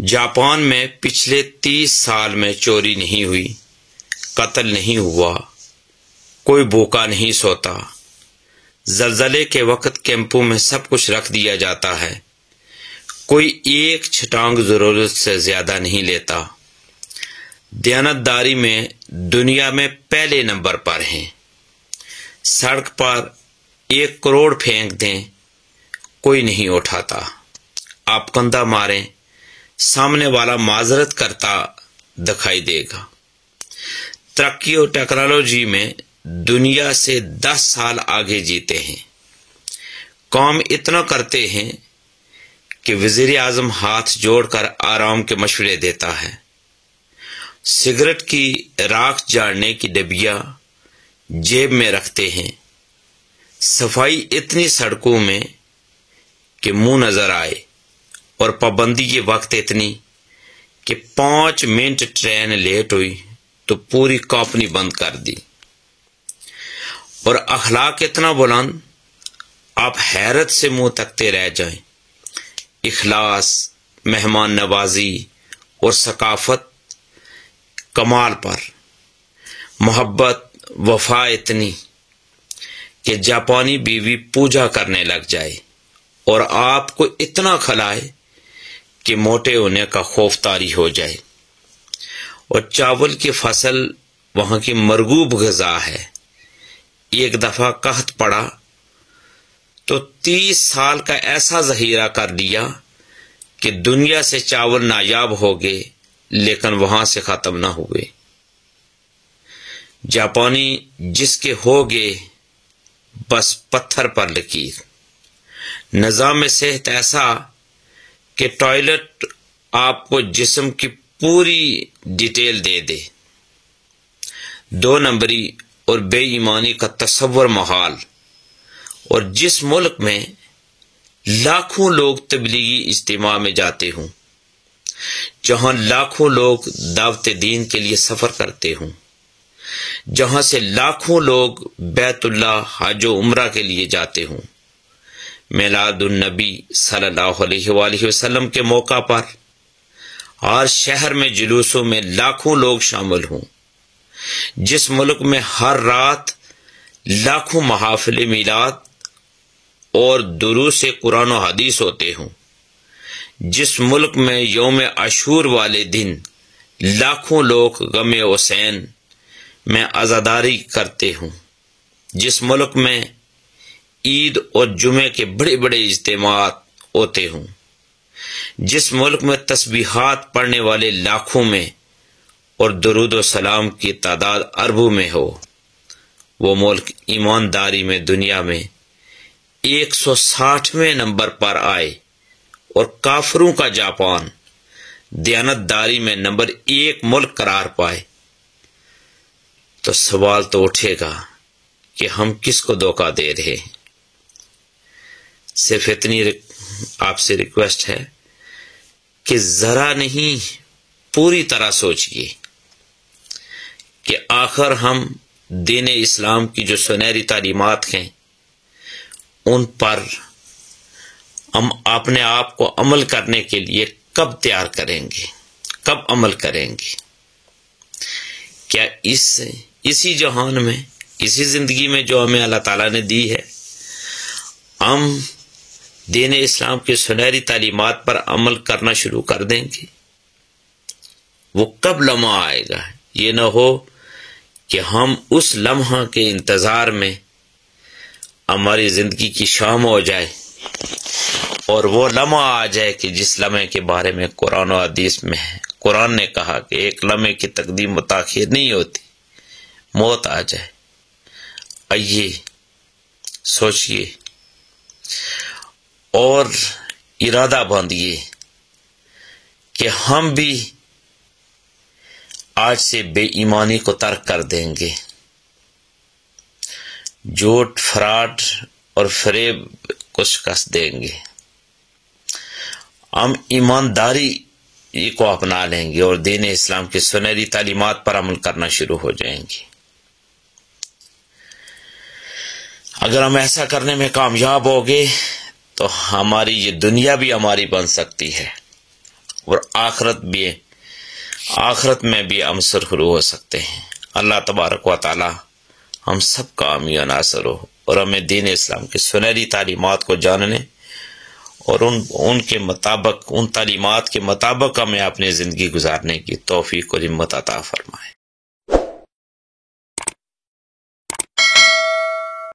Japan میں پچھلے 30 سال میں چوری نہیں ہوئی، قتل نہیں ہوا، کوئی بھوکا نہیں سوتا۔ زلزلے کے وقت کیمپوں میں سب کچھ رکھ دیا جاتا ہے، کوئی ایک چھٹانگ ضرورت سے زیادہ نہیں لیتا۔ دیانتداری میں دنیا میں پہلے نمبر پر ہیں۔ سڑک پر 1 کروڑ پھینک دیں، کوئی نہیں اٹھاتا۔ آپ کندھا ماریں، سامنے والا معذرت کرتا دکھائی دے گا۔ ترقی اور ٹیکنالوجی میں دنیا سے 10 سال آگے جیتے ہیں۔ کام اتنا کرتے ہیں کہ وزیر اعظم ہاتھ جوڑ کر آرام کے مشورے دیتا ہے۔ سگریٹ کی راکھ جاڑنے کی ڈبیا جیب میں رکھتے ہیں۔ صفائی اتنی سڑکوں میں کہ منہ نظر آئے، اور پابندی کے وقت اتنی کہ 5 منٹ ٹرین لیٹ ہوئی تو پوری کمپنی بند کر دی۔ اور اخلاق اتنا بلند آپ حیرت سے منہ تکتے رہ جائیں۔ اخلاص، مہمان نوازی اور ثقافت کمال پر، محبت، وفا اتنی کہ جاپانی بیوی پوجا کرنے لگ جائے اور آپ کو اتنا کھلائے کہ موٹے ہونے کا خوف طاری ہو جائے۔ اور چاول کی فصل وہاں کی مرغوب غذا ہے۔ ایک دفعہ قحط پڑا تو 30 سال کا ایسا ذخیرہ کر لیا کہ دنیا سے چاول نایاب ہو گئے، لیکن وہاں سے ختم نہ ہوئے۔ جاپانی جس کے ہو گئے بس پتھر پر لکیر۔ نظام صحت ایسا کہ ٹوائلٹ آپ کو جسم کی پوری ڈیٹیل دے دے۔ 2 نمبری اور بے ایمانی کا تصور محال۔ اور جس ملک میں لاکھوں لوگ تبلیغی اجتماع میں جاتے ہوں، جہاں لاکھوں لوگ دعوت دین کے لیے سفر کرتے ہوں، جہاں سے لاکھوں لوگ بیت اللہ حج و عمرہ کے لیے جاتے ہوں، میلاد النبی صلی اللہ علیہ وآلہ وسلم کے موقع پر ہر شہر میں جلوسوں میں لاکھوں لوگ شامل ہوں، جس ملک میں ہر رات لاکھوں محافل میلاد اور دروس قرآن و حدیث ہوتے ہوں، جس ملک میں یوم عاشور والے دن لاکھوں لوگ غم حسین میں عزاداری کرتے ہوں، جس ملک میں عید اور جمعے کے بڑے بڑے اجتماعات ہوتے ہوں، جس ملک میں تسبیحات پڑھنے والے لاکھوں میں اور درود و سلام کی تعداد اربوں میں ہو، وہ ملک ایمانداری میں دنیا میں 160ویں نمبر پر آئے اور کافروں کا جاپان دیانتداری میں نمبر 1 ملک قرار پائے، تو سوال تو اٹھے گا کہ ہم کس کو دھوکہ دے رہے ہیں۔ صرف اتنی آپ سے ریکویسٹ ہے کہ ذرا نہیں پوری طرح سوچئے کہ آخر ہم دین اسلام کی جو سنہری تعلیمات ہیں ان پر ہم اپنے آپ کو عمل کرنے کے لیے کب تیار کریں گے، کب عمل کریں گے؟ کیا اسی جہان میں، اسی زندگی میں جو ہمیں اللہ تعالیٰ نے دی ہے، ہم دین اسلام کی سنہری تعلیمات پر عمل کرنا شروع کر دیں گے؟ وہ کب لمحہ آئے گا؟ یہ نہ ہو کہ ہم اس لمحہ کے انتظار میں ہماری زندگی کی شام ہو جائے اور وہ لمحہ آ جائے کہ جس لمحے کے بارے میں قرآن و حدیث میں ہے۔ قرآن نے کہا کہ ایک لمحے کی تقدیم و تاخیر نہیں ہوتی، موت آ جائے۔ آئیے سوچئے اور ارادہ باندھیے کہ ہم بھی آج سے بے ایمانی کو ترک کر دیں گے، جھوٹ، فراڈ اور فریب کو شکست دیں گے، ہم ایمانداری کو اپنا لیں گے اور دین اسلام کی سنہری تعلیمات پر عمل کرنا شروع ہو جائیں گے۔ اگر ہم ایسا کرنے میں کامیاب ہو گئے تو ہماری یہ دنیا بھی ہماری بن سکتی ہے، اور آخرت میں بھی ہم سرخرو ہو سکتے ہیں۔ اللہ تبارک و تعالی ہم سب کا حامی و ناصر ہو، اور ہمیں دین اسلام کی سنہری تعلیمات کو جاننے اور ان تعلیمات کے مطابق ہمیں اپنی زندگی گزارنے کی توفیق اور ہمت عطا فرمائے۔